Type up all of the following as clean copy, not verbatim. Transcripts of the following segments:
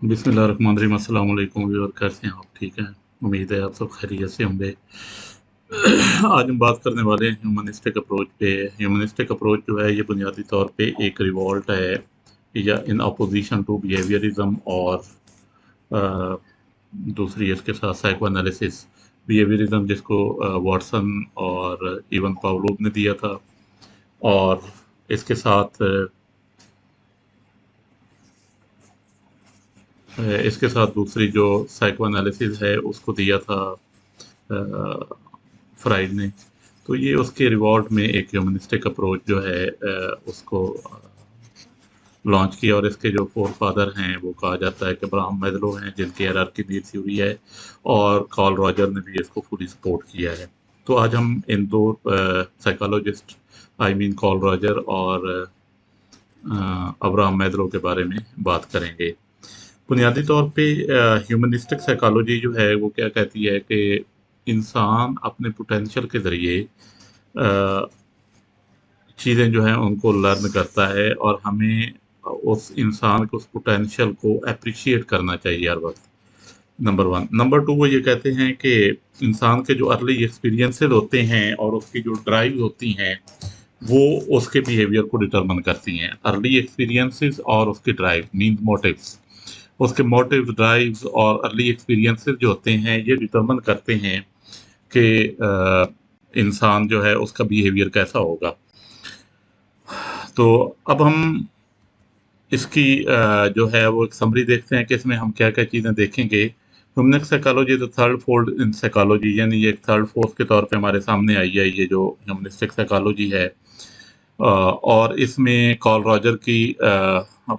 बिस्मिल्लाहिर्रहमानिर्रहीम। अस्सलाम वालेकुम व्यूअर, कैसे हैं आप? ठीक हैं? उम्मीद है आप सब खैरियत से होंगे। आज हम बात करने वाले हैं ह्यूमनिस्टिक अप्रोच पे। ह्यूमनिस्टिक अप्रोच जो है ये बुनियादी तौर पे एक रिवॉल्ट है या इन अपोजिशन टू बिहेवियरिज्म और अ, दूसरी इसके साथ साइको एनालिसिस। बिहेवियरिज्म जिसको वॉटसन और इवन पावलोव ने दिया था, और इसके साथ इसके साथ दूसरी जो साइको एनालिसिस है उसको दिया था फ्राइड ने। तो ये उसके रिवॉर्ड में एक ह्यूमनिस्टिक अप्रोच जो है उसको लॉन्च किया, और इसके जो फोर फादर हैं वो कहा जाता है कि अब्राहम मैस्लो हैं, जिनकी हायरार्की नीड थ्योरी है, और कार्ल रॉजर ने भी इसको फुली सपोर्ट किया है। तो आज हम इन दो psychologist, I mean Carl Roger और अब्राहम मैस्लो के बारे में बात करेंगे। बुनियादी तौर पे ह्यूमनिस्टिक साइकोलॉजी जो है वो क्या कहती है कि इंसान अपने पोटेंशियल के ज़रिए चीज़ें जो हैं उनको लर्न करता है, और हमें उस इंसान को, उस पोटेंशियल को अप्रिशिएट करना चाहिए हर वक्त। Number one. नंबर टू, वो ये कहते हैं कि इंसान के जो अर्ली एक्सपीरियंसेस होते हैं और उसकी जो ड्राइव होती हैं वो उसके बिहेवियर को डिटरमिन करती हैं। अर्ली एक्सपीरियंसेस और उसकी ड्राइव मीन मोटिव्स, उसके मोटिव, ड्राइव्स और अर्ली एक्सपीरियंसेस जो होते हैं ये डिटरमिन करते हैं कि इंसान जो है उसका बिहेवियर कैसा होगा। तो अब हम इसकी जो है वो एक समरी देखते हैं कि इसमें हम क्या क्या चीज़ें देखेंगे। Humanistic psychology the third fold in psychology, यानी ये एक थर्ड फोर्स के तौर पे हमारे सामने आई है ये जो ह्यूमनिस्टिक साइकोलॉजी है। और इसमें कार्ल रॉजर की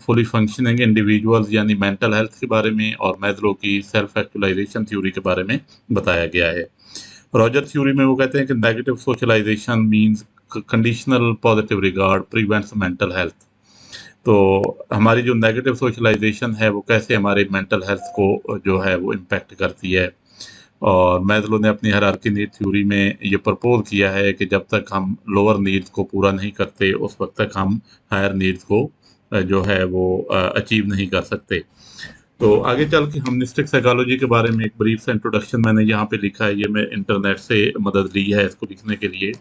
फुली फंक्शनिंग इंडिविजुअल्स यानी मेंटल हेल्थ के बारे में, और मैस्लो की सेल्फ एक्चुअलाइजेशन थ्योरी के बारे में बताया गया है। रॉजर थ्योरी में वो कहते हैं कि negative socialization means conditional positive regard prevents mental health. तो हमारी जो नेगेटिव सोशलाइजेशन है वो कैसे हमारे मेंटल हेल्थ को जो है वो इम्पेक्ट करती है। और मैस्लो ने अपनी हायरार्की नीड थ्योरी में ये प्रपोज किया है कि जब तक हम लोअर नीड्स को पूरा नहीं करते उस वक्त तक हम हायर नीड्स को जो है वो अचीव नहीं कर सकते। तो आगे चल के ह्यूमनिस्टिक साइकोलॉजी के बारे में एक ब्रीफ सा इंट्रोडक्शन मैंने यहाँ पे लिखा है। ये मैं इंटरनेट से मदद ली है इसको लिखने के लिए।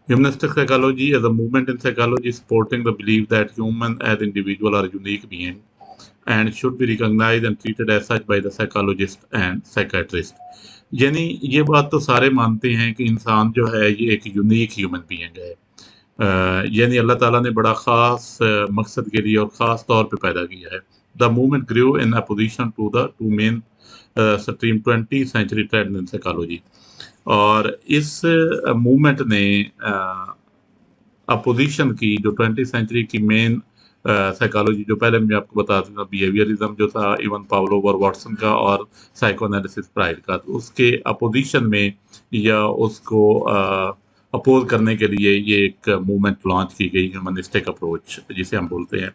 Humanistic psychology is a movement in psychology supporting the belief that humans as individuals are unique beings and should be recognized and treated as such by the psychologist and psychiatrist। यानी ये बात तो सारे मानते हैं कि इंसान जो है ये एक यूनिक ह्यूमन बीइंग है। यानी अल्लाह ताला ने बड़ा ख़ास मकसद के लिए और ख़ास तौर पे पैदा किया है। The movement grew in opposition to the two mainstream 20th century trend in psychology. और इस मूवमेंट ने अपोजिशन की जो 20th सेंचुरी की मेन साइकोलॉजी, जो पहले मैं आपको बता दूं, बिहेवियरिज्म जो था इवन पावलोव और वाटसन का, और साइको एनालिसिस फ्राइड का, तो उसके अपोजिशन में या उसको अपोज करने के लिए ये एक मूवमेंट लॉन्च की गई, ह्यूमनिस्टिक अप्रोच जिसे हम बोलते हैं।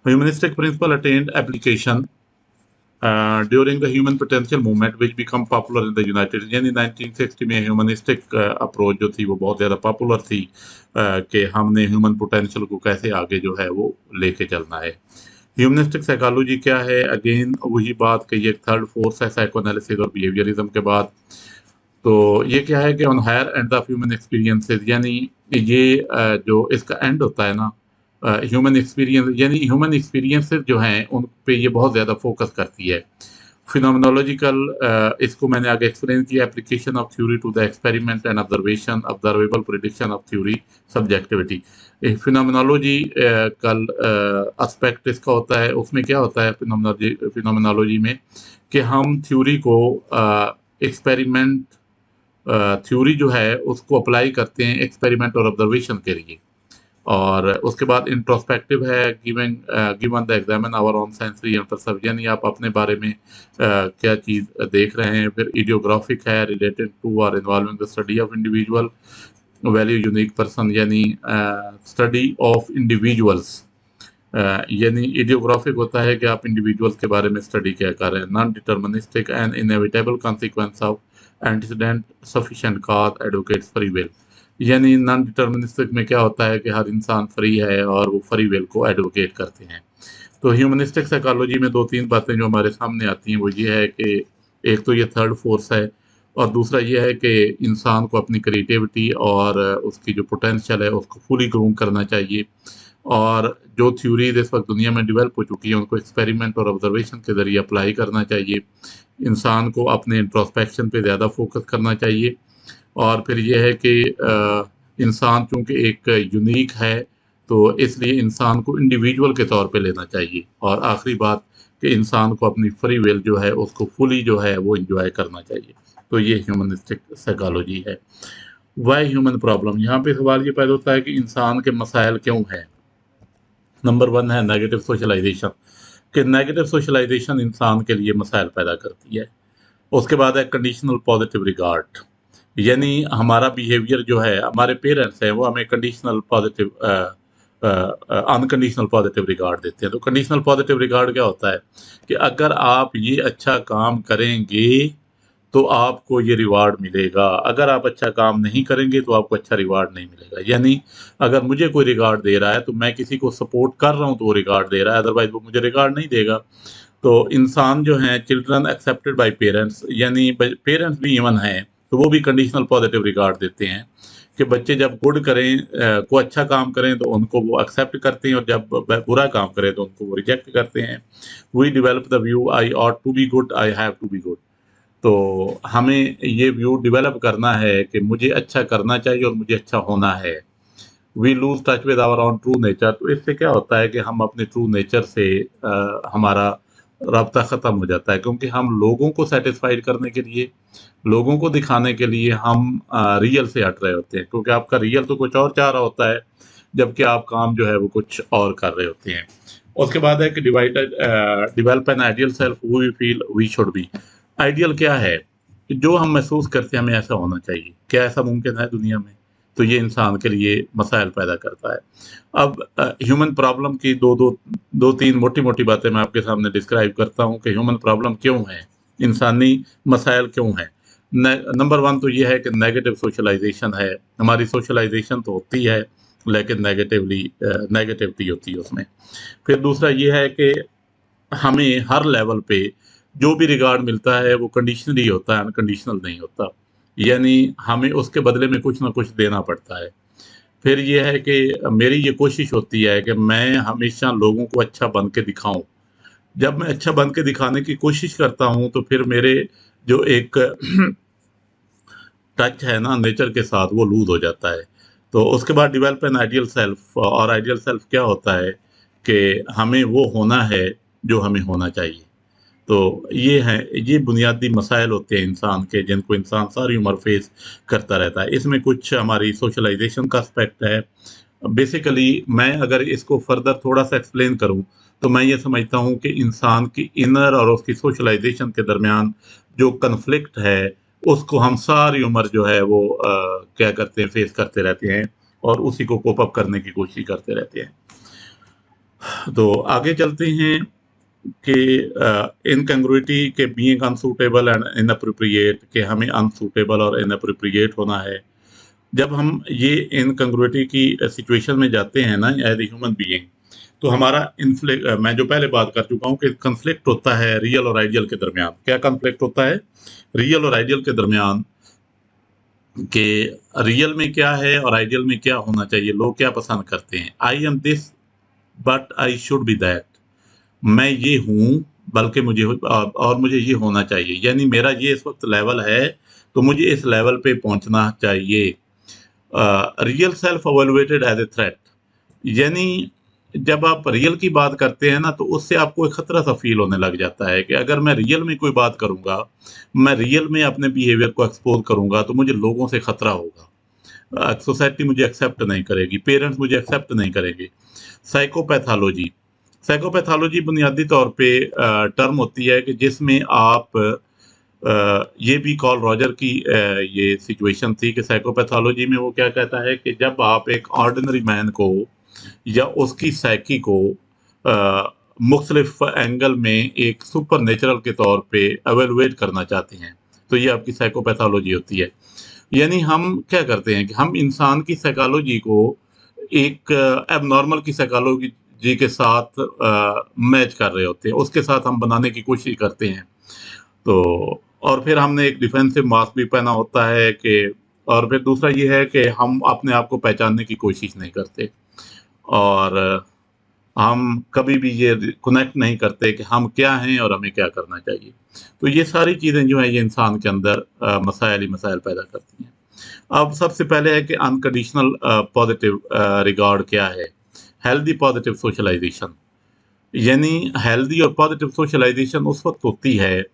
Humanistic principle attend application during the human potential movement which become popular in the united. यानी 1960 में ह्यूमनिस्टिक अप्रोच जो थी वो बहुत ज़्यादा पॉपुलर थी कि हमने ह्यूमन पोटेंशियल को कैसे आगे जो है वो लेके चलना है। ह्यूमनिस्टिक साइकोलॉजी क्या है? अगेन वही बात कि ये थर्ड फोर्स है साइको एनालिसिस और बिहेवियरिज्म के बाद। तो ये क्या है कि on higher end of human experiences, यानी ये जो इसका एंड होता है ना, ह्यूमन एक्सपीरियंस, यानी ह्यूमन एक्सपीरियंसेस जो हैं उन पे ये बहुत ज़्यादा फोकस करती है। फिनोमेनोलॉजिकल, इसको मैंने आगे एक्सप्लेन किया, application of theory to the experiment and observation, observable prediction of theory, subjectivity. Phenomenological aspect इसका होता है, उसमें क्या होता है फिनोमेनोलॉजी में कि हम थ्योरी को एक्सपेरिमेंट, थ्योरी जो है उसको अप्लाई करते हैं एक्सपेरिमेंट और ऑब्जर्वेशन के लिए। और उसके बाद इंट्रोस्पेक्टिव है, given given the examine our own sensory and perception, यानी आप अपने बारे में क्या चीज़ देख रहे हैं। फिर इडियोग्राफिक है, रिलेटेड टू और involving the study of individual value unique person, यानी स्टडी ऑफ इंडिविजुअल्स। यानी इडियोग्राफिक होता है कि आप इंडिविजुअल्स के बारे में स्टडी क्या कर रहे हैं। Non deterministic and inevitable consequence of antecedent sufficient cause advocates free will. यानी नॉन डिटर्मिनिस्टिक में क्या होता है कि हर इंसान फ्री है और वो फ्री विल को एडवोकेट करते हैं। तो ह्यूमनिस्टिक साइकोलॉजी में 2-3 बातें जो हमारे सामने आती हैं वो ये है कि एक तो ये थर्ड फोर्स है, और दूसरा ये है कि इंसान को अपनी क्रिएटिविटी और उसकी जो पोटेंशियल है उसको फुली ग्रूम करना चाहिए, और जो थ्योरीज इस वक्त दुनिया में डेवलप हो चुकी है उनको एक्सपेरिमेंट और ऑब्जर्वेशन के ज़रिए अप्लाई करना चाहिए। इंसान को अपने इंट्रोस्पेक्शन पे ज़्यादा फोकस करना चाहिए, और फिर ये है कि इंसान चूँकि एक यूनिक है तो इसलिए इंसान को इंडिविजुअल के तौर पे लेना चाहिए, और आखिरी बात कि इंसान को अपनी फ्री विल जो है उसको फुली जो है वो एंजॉय करना चाहिए। तो ये ह्यूमनिस्टिक साइकोलॉजी है। वाई ह्यूमन प्रॉब्लम, यहाँ पे सवाल ये पैदा होता है कि इंसान के मसाइल क्यों हैं। नंबर 1 है नेगेटिव सोशलाइजेशन, कि नेगेटिव सोशलाइजेशन इंसान के लिए मसाइल पैदा करती है। उसके बाद है कंडीशनल पॉजिटिव रिगार्ड, यानी हमारा बिहेवियर जो है, हमारे पेरेंट्स हैं वो हमें conditional positive unconditional positive regard देते हैं। तो कंडीशनल पॉजिटिव रिगार्ड क्या होता है कि अगर आप ये अच्छा काम करेंगे तो आपको ये रिवार्ड मिलेगा, अगर आप अच्छा काम नहीं करेंगे तो आपको अच्छा रिवार्ड नहीं मिलेगा। यानी अगर मुझे कोई रिगार्ड दे रहा है तो मैं किसी को सपोर्ट कर रहा हूँ तो वो रिगार्ड दे रहा है, अदरवाइज वो मुझे रिगार्ड नहीं देगा। तो इंसान जो है चिल्ड्रन एक्सेप्टेड बाय पेरेंट्स, यानी पेरेंट्स भी इवन हैं तो वो भी कंडीशनल पॉजिटिव रिगार्ड देते हैं कि बच्चे जब गुड करें को अच्छा काम करें तो उनको वो एक्सेप्ट करते हैं, और जब बुरा काम करें तो उनको वो रिजेक्ट करते हैं। We develop the view I ought to be good, I have to be good. तो हमें ये व्यू डेवलप करना है कि मुझे अच्छा करना चाहिए और मुझे अच्छा होना है। We lose touch with our own true nature, तो इससे क्या होता है कि हम अपने ट्रू नेचर से हमारा राब्ता ख़त्म हो जाता है, क्योंकि हम लोगों को सेटिस्फाइड करने के लिए, लोगों को दिखाने के लिए हम रियल से हट रहे होते हैं, क्योंकि आपका रियल तो कुछ और चाह रहा होता है जबकि आप काम जो है वो कुछ और कर रहे होते हैं। उसके बाद है कि divided develop an ideal self who we feel we should be. Ideal क्या है कि जो हम महसूस करते हैं हमें ऐसा होना चाहिए, क्या ऐसा मुमकिन है दुनिया में? तो ये इंसान के लिए मसाइल पैदा करता है। अब ह्यूमन प्रॉब्लम की दो तीन मोटी मोटी बातें मैं आपके सामने डिस्क्राइब करता हूँ कि ह्यूमन प्रॉब्लम क्यों है, इंसानी मसाइल क्यों हैं। नंबर 1 तो ये है कि नेगेटिव सोशलाइजेशन है, हमारी सोशलाइजेशन तो होती है लेकिन नेगेटिविटी होती है उसमें। फिर दूसरा ये है कि हमें हर लेवल पे जो भी रिगार्ड मिलता है वो कंडीशनली होता है, अनकंडीशनल नहीं होता, यानी हमें उसके बदले में कुछ ना कुछ देना पड़ता है। फिर ये है कि मेरी ये कोशिश होती है कि मैं हमेशा लोगों को अच्छा बन के दिखाऊं। जब मैं अच्छा बन के दिखाने की कोशिश करता हूं तो फिर मेरे जो एक टच है ना नेचर के साथ वो लूज हो जाता है। तो उसके बाद डेवलप एन आइडियल सेल्फ, और आइडियल सेल्फ क्या होता है कि हमें वो होना है जो हमें होना चाहिए। तो ये है, ये बुनियादी मसाइल होते हैं इंसान के जिनको इंसान सारी उम्र फेस करता रहता है। इसमें कुछ हमारी सोशलाइजेशन का एस्पेक्ट है। बेसिकली मैं अगर इसको फर्दर थोड़ा सा एक्सप्लेन करूं तो मैं ये समझता हूं कि इंसान की इनर और उसकी सोशलाइजेशन के दरमियान जो कन्फ्लिक्ट है उसको हम सारी उम्र जो है वो क्या करते हैं, फेस करते रहते हैं और उसी को कोप अप करने की कोशिश करते रहते हैं। तो आगे चलते हैं कि इनकंग्रुइटी के बीइंग अनसूटेबल एंड इनअप्रोप्रिएट, के हमें अनसूटेबल और इनअप्रोप्रिएट होना है। जब हम ये इनकंग्रुइटी की सिचुएशन में जाते हैं ना एज ए ह्यूमन बीइंग, तो हमारा मैं जो पहले बात कर चुका हूँ कि कन्फ्लिक्ट होता है रियल और आइडियल के दरमियान। क्या कन्फ्लिक्ट होता है रियल और आइडियल के दरमियान, कि रियल में क्या है और आइडियल में क्या होना चाहिए, लोग क्या पसंद करते हैं। I am this but I should be that, मैं ये हूँ बल्कि मुझे और मुझे ये होना चाहिए, यानी मेरा ये इस वक्त लेवल है तो मुझे इस लेवल पे पहुंचना चाहिए। Real self evaluated as a threat, यानी जब आप रियल की बात करते हैं ना तो उससे आपको एक खतरा सा फील होने लग जाता है कि अगर मैं रियल में कोई बात करूंगा, मैं रियल में अपने बिहेवियर को एक्सपोज करूंगा तो मुझे लोगों से खतरा होगा, सोसाइटी मुझे एक्सेप्ट नहीं करेगी, पेरेंट्स मुझे एक्सेप्ट नहीं करेंगे। साइकोपैथोलॉजी, साइकोपैथोलॉजी बुनियादी तौर पे टर्म होती है कि जिसमें आप ये भी कॉल रॉजर की ये सिचुएशन थी कि साइकोपैथोलॉजी में वो क्या कहता है कि जब आप एक ऑर्डिनरी मैन को या उसकी साइकी को मुख्तलिफ एंगल में एक सुपर नेचुरल के तौर पे एवेलुएट करना चाहते हैं तो ये आपकी साइकोपैथोलॉजी होती है। यानी हम क्या करते हैं कि हम इंसान की साइकोलॉजी को एक एबनॉर्मल की साइकोलॉजी जी के साथ मैच कर रहे होते हैं, उसके साथ हम बनाने की कोशिश करते हैं। तो और फिर हमने एक डिफेंसिव मास्क भी पहना होता है कि और फिर दूसरा ये है कि हम अपने आप को पहचानने की कोशिश नहीं करते और हम कभी भी ये कनेक्ट नहीं करते कि हम क्या हैं और हमें क्या करना चाहिए। तो ये सारी चीज़ें जो हैं ये इंसान के अंदर मसाइल ही मसाइल पैदा करती हैं। अब सबसे पहले है कि अनकंडीशनल पॉजिटिव रिगार्ड क्या है? Healthy positive socialization. यानी हेल्दी और पॉजिटिव सोशलाइजेशन उस वक्त होती है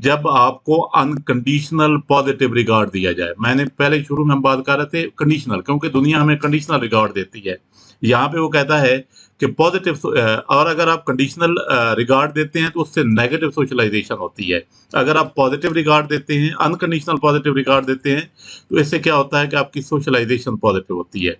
जब आपको अनकंडीशनल पॉजिटिव रिगार्ड दिया जाए। मैंने पहले शुरू में हम बात कर रहे थे कंडीशनल, क्योंकि दुनिया हमें कंडीशनल रिगार्ड देती है। यहाँ पे वो कहता है कि पॉजिटिव और अगर आप कंडीशनल रिगार्ड देते हैं तो उससे नेगेटिव सोशलाइजेशन होती है। अगर आप पॉजिटिव रिगार्ड देते हैं, अनकंडीशनल पॉजिटिव रिगार्ड देते हैं, तो इससे क्या होता है कि आपकी सोशलाइजेशन पॉजिटिव होती है।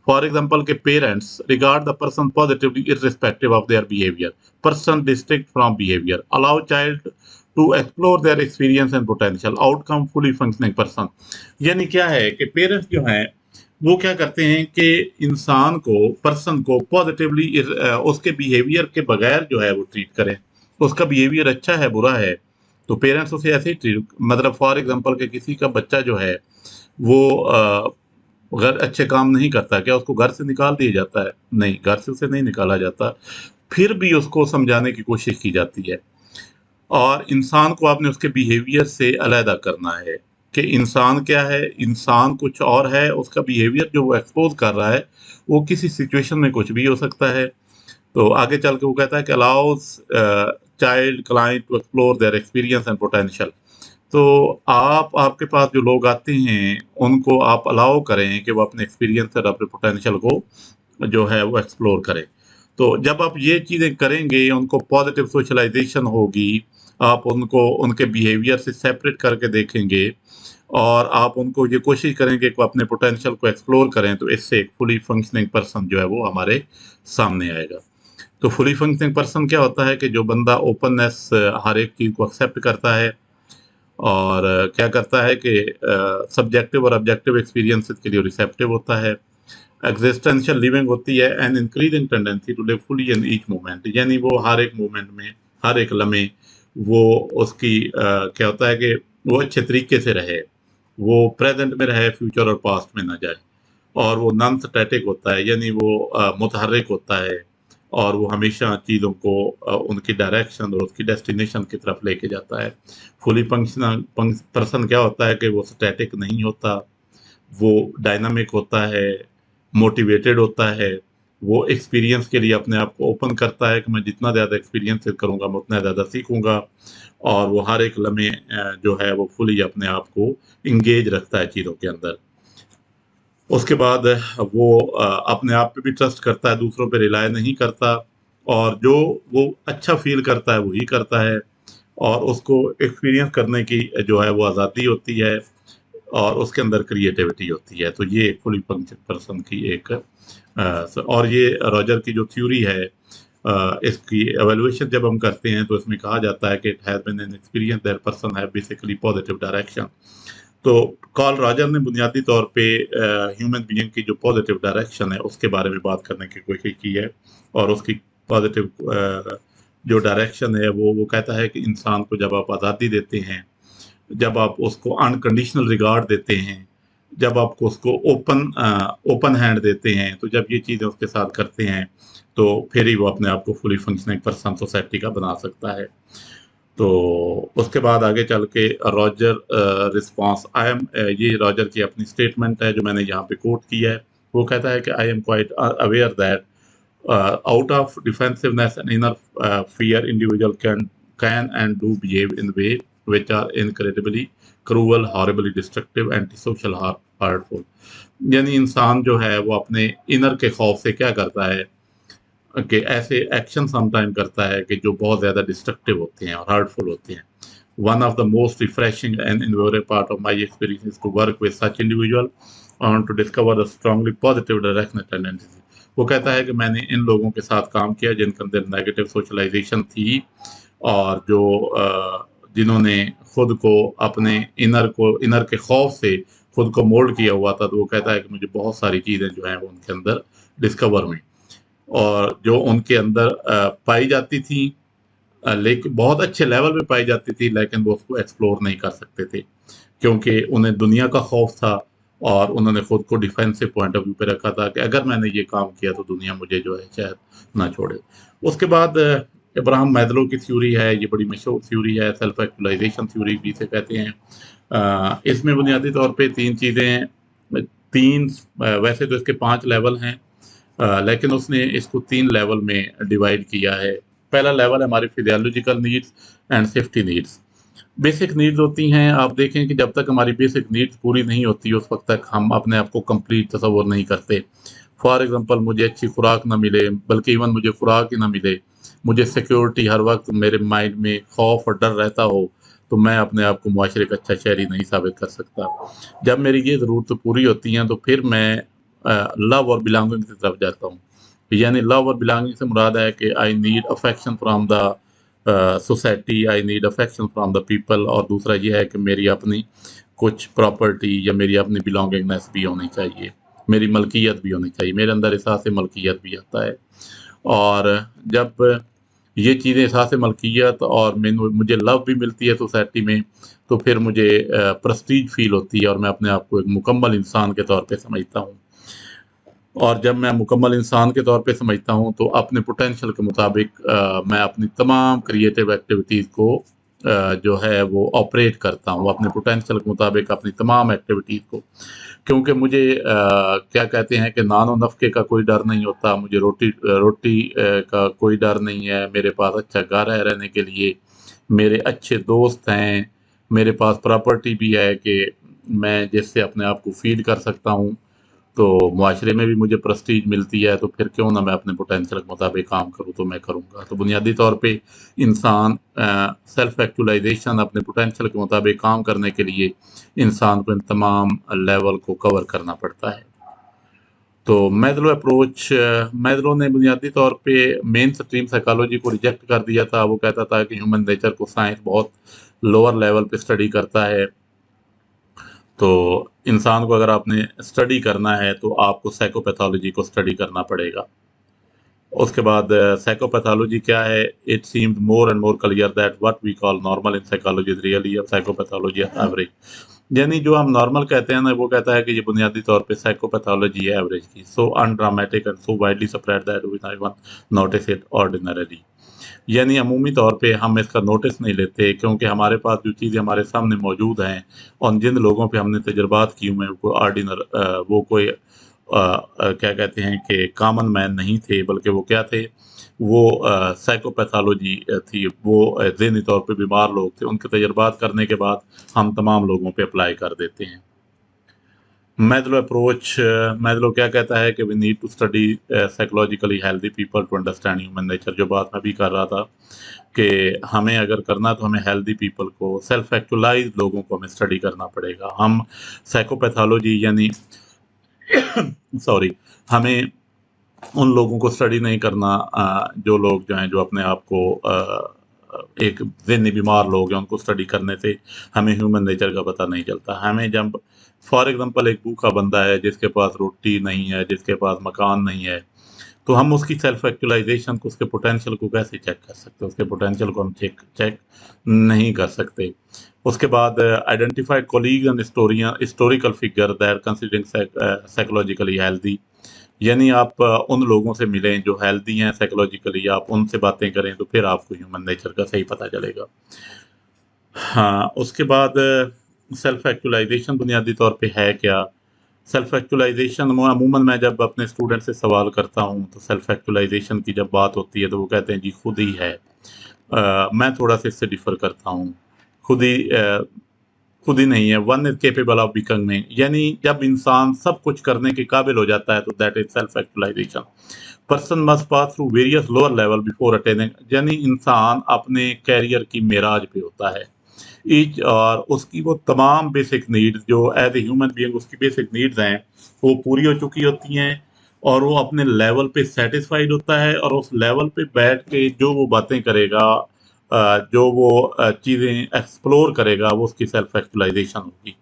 For example, के parents regard the person positively irrespective of their behavior. Person distinct from behavior. Allow child to explore their experience and potential. Outcome fully functioning person. यानी क्या है कि पेरेंट्स जो हैं वो क्या करते हैं कि इंसान को, पर्सन को पॉजिटिवली उसके बिहेवियर के बगैर जो है वो ट्रीट करें। उसका बिहेवियर अच्छा है, बुरा है, तो पेरेंट्स उसे ऐसे ही ट्रीट, मतलब फॉर एग्जांपल के किसी का बच्चा जो है वो घर अच्छे काम नहीं करता, क्या उसको घर से निकाल दिया जाता है? नहीं, घर से उसे नहीं निकाला जाता। फिर भी उसको समझाने की कोशिश की जाती है और इंसान को आपने उसके बिहेवियर से अलहदा करना है कि इंसान क्या है, इंसान कुछ और है, उसका बिहेवियर जो वो एक्सपोज़ कर रहा है, वो किसी सिचुएशन में कुछ भी हो सकता है। तो आगे चल के वो कहता है कि allows child client to explore their experience and potential. तो आप आपके पास जो लोग आते हैं, उनको आप अलाउ करें कि वो अपने एक्सपीरियंस और अपने पोटेंशियल को जो है वो एक्सप्लोर करें। तो जब आप ये चीज़ें करेंगे, उनको पॉजिटिव सोशलाइज़ेशन होगी, आप उनको उनके बिहेवियर से सेपरेट करके देखेंगे और आप उनको ये कोशिश करेंगे कि वो अपने पोटेंशियल को एक्सप्लोर करें, तो इससे एक फुली फंक्शनिंग पर्सन जो है वो हमारे सामने आएगा। तो फुली फंक्शनिंग पर्सन क्या होता है कि जो बंदा ओपननेस हर एक चीज़ को एक्सेप्ट करता है और क्या करता है कि सब्जेक्टिव और ऑब्जेक्टिव एक्सपीरियंसेस के लिए रिसेप्टिव होता है। एग्जिस्टेंशियल लिविंग होती है and increasing tendency to live fully in each moment, यानी वो हर एक मोमेंट में, हर एक लम्हे वो उसकी क्या होता है कि वो अच्छे तरीके से रहे, वो प्रेजेंट में रहे, फ्यूचर और पास्ट में ना जाए। और वो नॉन स्टैटिक होता है, यानी वो मुतहर्रिक होता है और वो हमेशा चीज़ों को उनकी डायरेक्शन और उसकी डेस्टिनेशन की तरफ लेके जाता है। फुली फंक्शनल पर्सन क्या होता है कि वो स्टैटिक नहीं होता, वो डायनामिक होता है, मोटिवेटेड होता है, वो एक्सपीरियंस के लिए अपने आप को ओपन करता है कि मैं जितना ज़्यादा एक्सपीरियंस करूँगा, मैं उतना ज़्यादा सीखूँगा और वो हर एक लम्हे जो है वो फुली अपने आप को एंगेज रखता है चीज़ों के अंदर। उसके बाद वो अपने आप पे भी ट्रस्ट करता है, दूसरों पे रिलाय नहीं करता और जो वो अच्छा फ़ील करता है, वही करता है और उसको एक्सपीरियंस करने की जो है वो आज़ादी होती है और उसके अंदर क्रिएटिविटी होती है। तो ये एक फुली फंक्शन पर्सन की एक और ये रॉजर की जो थ्योरी है, इसकी इवैल्यूएशन जब हम करते हैं तो इसमें कहा जाता है कि it has been an experience that person have basically positive direction. तो कार्ल रॉजर ने बुनियादी तौर पे ह्यूमन बीइंग की जो पॉजिटिव डायरेक्शन है उसके बारे में बात करने की कोशिश की है और उसकी पॉजिटिव जो डायरेक्शन है वो कहता है कि इंसान को जब आप आज़ादी देते हैं, जब आप उसको अनकंडीशनल रिगार्ड देते हैं, जब आपको उसको ओपन हैंड देते हैं, तो जब ये चीज़ें उसके साथ करते हैं, तो फिर ही वो अपने आप को फुली फंक्शनिंग पर्सन सोसाइटी का बना सकता है। तो उसके बाद आगे चल के रॉजर रिस्पॉन्स आई एम ये रॉजर की अपनी स्टेटमेंट है जो मैंने यहाँ पे कोट की है। वो कहता है कि I am quite aware that out of defensiveness and inner fear, individual can and do behave in way which are incredibly cruel, horribly destructive, antisocial, hurtful। यानी इंसान जो है वो अपने इनर के खौफ से क्या करता है कि ऐसे एक्शन समटाइम करता है कि जो बहुत ज़्यादा डिस्ट्रक्टिव होते हैं और हर्टफुल होते हैं। One of the most refreshing and invaluable part of my experience is to work with such individual and to discover the strongly positive directional tendencies। वो कहता है कि मैंने इन लोगों के साथ काम किया जिनके अंदर नेगेटिव सोशलाइजेशन थी और जो जिन्होंने खुद को अपने इनर के खौफ से खुद को मोल्ड किया हुआ था, तो वो कहता है कि मुझे बहुत सारी चीज़ें जो हैं वो उनके अंदर डिस्कवर हुई। और जो उनके अंदर पाई जाती थी, लेकिन बहुत अच्छे लेवल पे पाई जाती थी, लेकिन वो उसको एक्सप्लोर नहीं कर सकते थे क्योंकि उन्हें दुनिया का खौफ था और उन्होंने खुद को डिफेंसिव पॉइंट ऑफ व्यू पे रखा था कि अगर मैंने ये काम किया तो दुनिया मुझे जो है शायद ना छोड़े। उसके बाद इब्राहिम मैस्लो की थ्योरी है, ये बड़ी मशहूर थ्योरी है, सेल्फ एक्चुअलाइजेशन थ्योरी भी इसे कहते हैं। इसमें बुनियादी तौर पे 3 चीज़ें 3 वैसे तो इसके 5 लेवल हैं, लेकिन उसने इसको 3 लेवल में डिवाइड किया है। पहला लेवल है हमारी physiological needs and safety needs. Basic needs होती हैं, आप देखें कि जब तक हमारी बेसिक नीड्स पूरी नहीं होती उस वक़्त तक हम अपने आप को कंप्लीट तसव्वुर नहीं करते। फॉर एग्ज़ाम्पल मुझे अच्छी खुराक ना मिले, बल्कि इवन मुझे खुराक ही ना मिले, मुझे सिक्योरिटी हर वक़्त मेरे माइंड में खौफ और डर रहता हो, तो मैं अपने आप को मुआशरे का अच्छा शहरी नहीं साबित कर सकता। जब मेरी ये ज़रूरतें पूरी होती हैं तो फिर मैं लव और बिलॉन्गिंग की तरफ जाता हूँ। यानी लव और बिलॉन्गिंग से मुराद है कि I need affection from the society, I need affection from the people, और दूसरा ये है कि मेरी अपनी कुछ प्रॉपर्टी या मेरी अपनी बिलोंगिंगनेस भी होनी चाहिए, मेरी मलकियत भी होनी चाहिए, मेरे अंदर एहसास मलकियत भी आता है। और जब ये चीज़ें एहसास मलकियत और मुझे लव भी मिलती है सोसाइटी में, तो फिर मुझे प्रेस्टीज फील होती है और मैं अपने आप को एक मुकम्मल इंसान के तौर पे समझता हूँ। और जब मैं मुकम्मल इंसान के तौर पे समझता हूँ तो अपने पोटेंशियल के मुताबिक मैं अपनी तमाम क्रिएटिव एक्टिविटीज़ को जो है वो ऑपरेट करता हूँ अपने पोटेंशियल के मुताबिक अपनी तमाम एक्टिविटीज़ को, क्योंकि मुझे क्या कहते हैं कि नानो नफ़के का कोई डर नहीं होता, मुझे रोटी का कोई डर नहीं है, मेरे पास अच्छा घर है रहने के लिए, मेरे अच्छे दोस्त हैं, मेरे पास प्रॉपर्टी भी है कि मैं जिससे अपने आप को फ़ीड कर सकता हूँ। तो मुआशरे में भी मुझे प्रेस्टीज मिलती है, तो फिर क्यों ना मैं अपने पोटेंशियल के मुताबिक काम करूँ, तो मैं करूँगा। तो बुनियादी तौर पे इंसान सेल्फ एक्चुअलाइजेशन अपने पोटेंशियल के मुताबिक काम करने के लिए इंसान को इन तमाम लेवल को कवर करना पड़ता है। तो मैस्लो ने बुनियादी तौर पे मेन स्ट्रीम साइकोलॉजी को रिजेक्ट कर दिया था। वो कहता था कि ह्यूमन नेचर को साइंस बहुत लोअर लेवल पे स्टडी करता है। तो इंसान को अगर आपने स्टडी करना है तो आपको साइकोपैथोलॉजी को स्टडी करना पड़ेगा। उसके बाद साइकोपैथोलॉजी क्या है? It seems more and more clear that what we call normal in psychology is really a psychopathology average. यानी जो हम नॉर्मल कहते हैं ना, वो कहता है कि ये बुनियादी तौर पे साइकोपैथोलॉजी है एवरेज की। So undramatic and so widely spread that we not notice it ordinarily. यानी अमूमी तौर पे हम इसका नोटिस नहीं लेते, क्योंकि हमारे पास जो चीज़ें हमारे सामने मौजूद हैं और जिन लोगों पे हमने तजुर्बात किए हुए हैं, वो कोई क्या कहते हैं कि कॉमन मैन नहीं थे, बल्कि वो क्या थे, वो साइकोपैथोलॉजी थी। वो ज़हनी तौर पे बीमार लोग थे, उनके तजुर्बात करने के बाद हम तमाम लोगों पे अप्लाई कर देते हैं। मैस्लो क्या कहता है कि we need to study psychologically healthy people to understand human nature. जो बात मैं भी कर रहा था कि हमें अगर करना तो हमें हेल्दी पीपल को, सेल्फ एक्चुअलाइज लोगों को हमें स्टडी करना पड़ेगा। हम साइकोपैथोलॉजी यानी सॉरी, हमें उन लोगों को स्टडी नहीं करना जो लोग जो हैं जो अपने आप को एक ज़हनी बीमार लोग हैं, उनको स्टडी करने से हमें ह्यूमन नेचर का पता नहीं चलता। हमें जब फॉर एग्जांपल एक भूखा बंदा है जिसके पास रोटी नहीं है, जिसके पास मकान नहीं है, तो हम उसकी सेल्फ एक्चुअलाइजेशन को, उसके पोटेंशियल को कैसे चेक कर सकते हैं? उसके पोटेंशियल को हम चेक चेक नहीं कर सकते। उसके बाद identified colleague and historical figure that considering psychologically healthy. यानी आप उन लोगों से मिलें जो हेल्दी हैं साइकोलॉजिकली, आप उनसे बातें करें तो फिर आपको ह्यूमन नेचर का सही पता चलेगा। हाँ, उसके बाद सेल्फ एक्चुअलाइजेशन बुनियादी तौर पे है क्या? सेल्फ एक्चुअलाइजेशन अमूमन मैं जब अपने स्टूडेंट से सवाल करता हूँ तो सेल्फ एक्चुअलाइजेशन की जब बात होती है तो वो कहते हैं जी खुद ही है। मैं थोड़ा सा इससे डिफर करता हूँ। खुद ही खुद ही नहीं है, one is capable of becoming. यानी जब इंसान सब कुछ करने के काबिल हो जाता है तो that is self actualization. Person must pass through various lower level before attaining. यानी इंसान अपने कैरियर की मेराज पे होता है ईच, और उसकी वो तमाम बेसिक नीड्स जो एज ए ह्यूमन बीइंग उसकी बेसिक नीड्स हैं वो पूरी हो चुकी होती हैं, और वो अपने लेवल पे सेटिस्फाइड होता है, और उस लेवल पे बैठ के जो वो बातें करेगा, जो वो चीज़ें एक्सप्लोर करेगा, वो उसकी सेल्फ एक्चुअलाइजेशन होगी।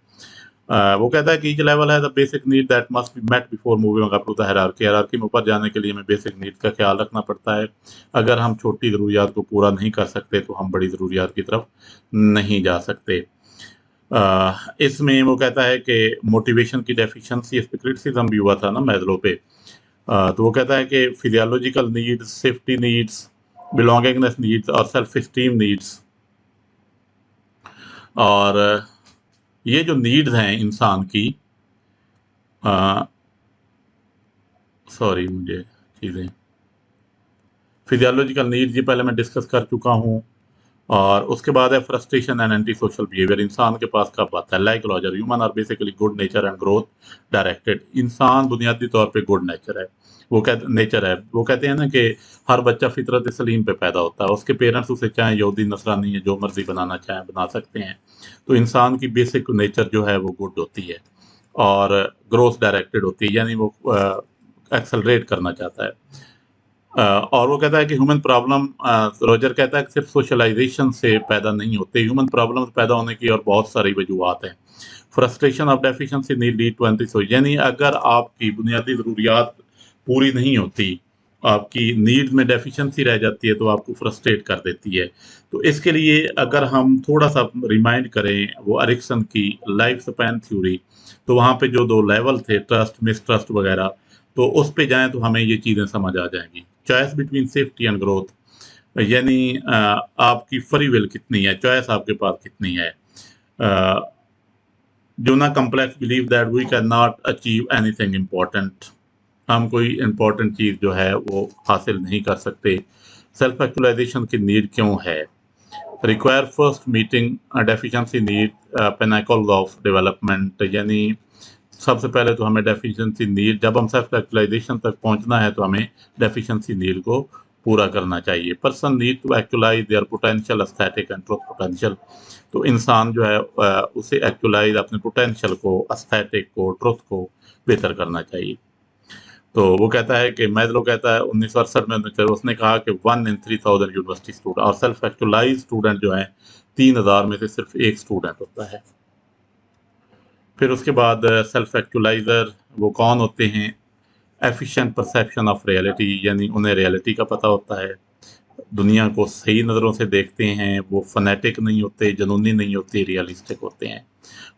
वो कहता है कि ईच लेवल है the basic need that must be met before moving up to the hierarchy. Hierarchy में ऊपर जाने के लिए हमें बेसिक नीड का ख्याल रखना पड़ता है। अगर हम छोटी ज़रूरियात को पूरा नहीं कर सकते तो हम बड़ी ज़रूरियात की तरफ नहीं जा सकते। इसमें वो कहता है कि मोटिवेशन की डेफिशिएंसी, इस पे क्रिटिसिज्म भी हुआ था ना मैस्लो पे। तो वो कहता है कि physiological needs, safety needs, belongingness needs और सेल्फ एस्टीम नीड्स, और ये जो नीड्स हैं इंसान की, सॉरी मुझे चीज़ें, फिजियोलॉजिकल नीड्स ये पहले मैं डिस्कस कर चुका हूँ। और उसके बाद है frustration and anti social behaviour. इंसान के पास कब आता है? Like Rogers, human are basically good nature and growth directed. इंसान बुनियादी तौर पे गुड नेचर है। वो कहते हैं ना कि हर बच्चा फितरत सलीम पे पैदा होता है। उसके पेरेंट्स उसे चाहे यहूदी नसरानी है, जो मर्जी बनाना चाहे बना सकते हैं। तो इंसान की बेसिक नेचर जो है वो गुड होती है और ग्रोथ डायरेक्टेड होती है, यानी वो एक्सेलरेट करना चाहता है। और वो कहता है कि ह्यूमन प्रॉब्लम, रोजर कहता है कि सिर्फ सोशलाइजेशन से पैदा नहीं होते। ह्यूमन प्रॉब्लम पैदा होने की और बहुत सारी वजूहत हैं। Frustration of deficiency need lead to anti, यानी अगर आपकी बुनियादी ज़रूरियात पूरी नहीं होती, आपकी नीड में डेफिशिएंसी रह जाती है, तो आपको फ्रस्ट्रेट कर देती है। तो इसके लिए अगर हम थोड़ा सा रिमाइंड करें वो एरिक्सन की लाइफ स्पैन थ्योरी, तो वहाँ पे जो दो लेवल थे, ट्रस्ट, मिसट्रस्ट वगैरह, तो उस पे जाएं तो हमें ये चीज़ें समझ आ जाएंगी। Choice between safety and growth, यानी आपकी फ्री विल कितनी है, चॉइस आपके पास कितनी है। जो ना complex believe that we can not achieve anything important, हम कोई इम्पोर्टेंट चीज़ जो है वो हासिल नहीं कर सकते। सेल्फ एक्चुअलाइजेशन की नीड क्यों है? Require first meeting deficiency need Pinnacle of development, यानी सबसे पहले तो हमें डेफिशिएंसी नीड, जब हम सेल्फ एक्चुअलाइजेशन तक पहुंचना है तो हमें डेफिशिएंसी नीड को पूरा करना चाहिए। Person need to actualize their potential, aesthetic and truth potential. तो इंसान जो है उसे एक्चुअलाइज, अपने पोटेंशियल को, एस्थेटिक को, ट्रुथ को बेहतर करना चाहिए। तो वो कहता है कि मैस्लो कहता है 1968 में उसने कहा कि 1 in 3000 यूनिवर्सिटी स्टूडेंट और सेल्फ एक्चुअलाइज स्टूडेंट जो है 3000 में से सिर्फ एक स्टूडेंट होता है। फिर उसके बाद सेल्फ एक्चुअलाइजर वो कौन होते हैं? एफिशिएंट परसेप्शन ऑफ रियलिटी, यानी उन्हें रियलिटी का पता होता है, दुनिया को सही नज़रों से देखते हैं, वो फनेटिक नहीं होते, जुनूनी नहीं होते, रियलिस्टिक होते हैं।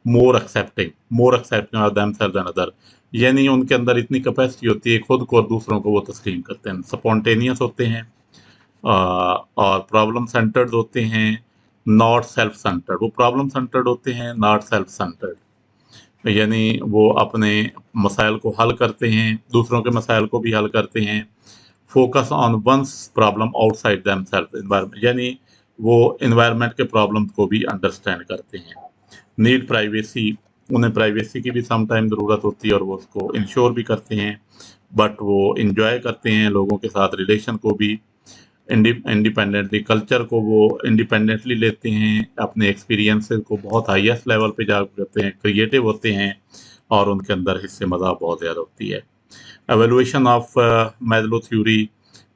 More accepting of themselves and other, यानी उनके अंदर इतनी कैपेसिटी होती है खुद को और दूसरों को वो तस्लीम करते हैं। स्पॉन्टेनियस होते हैं और प्रॉब्लम सेंटर्ड होते हैं, नॉट सेल्फ सेंटर्ड। वो प्रॉब्लम सेंटर्ड होते हैं, नॉट सेल्फ सेंटर्ड, यानी वो अपने मसाइल को हल करते हैं, दूसरों के मसाइल को भी हल करते हैं। Focus on one's problem outside themselves environment, यानी वो एनवायरमेंट के प्रॉब्लम को भी अंडरस्टैंड करते हैं। नीड प्राइवेसी, उन्हें प्राइवेसी की भी सम टाइम ज़रूरत होती है और वो उसको इंश्योर भी करते हैं, बट वो इंजॉय करते हैं लोगों के साथ रिलेशन को भी इंडिपेंडेंटली। कल्चर को वो इंडिपेंडेंटली लेते हैं, अपने एक्सपीरियंसेस को बहुत हाईएस्ट लेवल पे जा करते हैं, क्रिएटिव होते हैं और उनके अंदर हिस्से मज़ा बहुत ज़्यादा होती है। Evaluation of Maslow theory,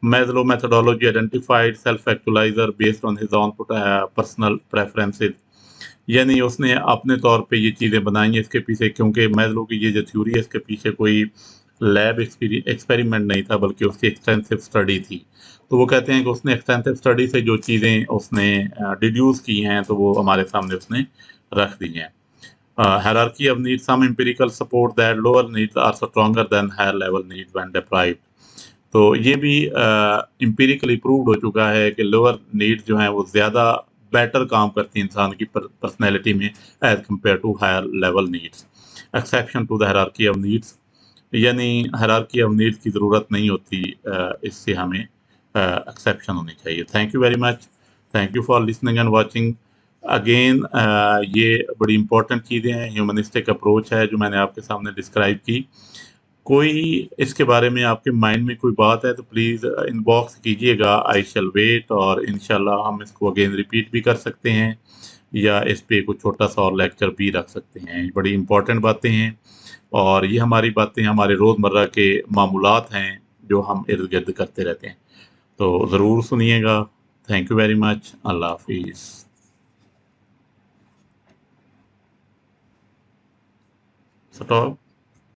Maslow methodology identified self actualizer based on his own personal preferences, यानी उसने अपने तौर पे ये चीज़ें बनाई हैं इसके पीछे, क्योंकि मैस्लो की ये जो थ्योरी है इसके पीछे कोई लैब एक्सपेरिमेंट नहीं था, बल्कि उसकी एक्सटेंसिव स्टडी थी। तो वो कहते हैं कि उसने एक्सटेंसिव स्टडी से जो चीज़ें उसने डिड्यूस की हैं तो वो हमारे सामने उसने रख दी हैं। Hierarchy of needs, some empirical support that lower needs are stronger than higher level needs when deprived. तो ये भी एम्पिरिकली प्रूव्ड हो चुका है कि लोअर नीड्स जो हैं वो ज़्यादा बेटर काम करती हैं इंसान की पर्सनैलिटी में as compare to higher level needs. Exception to the hierarchy of needs, यानी हायरार्की ऑफ नीड्स की ज़रूरत नहीं होती, इससे हमें एक्सेप्शन होनी चाहिए। Thank you very much, thank you for listening and watching again. ये बड़ी इंपॉर्टेंट चीज़ें हैं, ह्यूमनिस्टिक अप्रोच है जो मैंने आपके सामने डिस्क्राइब की। कोई इसके बारे में आपके माइंड में कोई बात है तो प्लीज़ इनबॉक्स कीजिएगा, आई शैल वेट, और इंशाल्लाह हम इसको अगेन रिपीट भी कर सकते हैं या इस पे कुछ छोटा सा और लेक्चर भी रख सकते हैं। बड़ी इंपॉर्टेंट बातें हैं और ये हमारी बातें हमारे रोज़मर्रा के मामूलात हैं जो हम इर्द गिर्द करते रहते हैं। तो ज़रूर सुनिएगा। Thank you very much. अल्लाह हाफिज़। स्टॉप।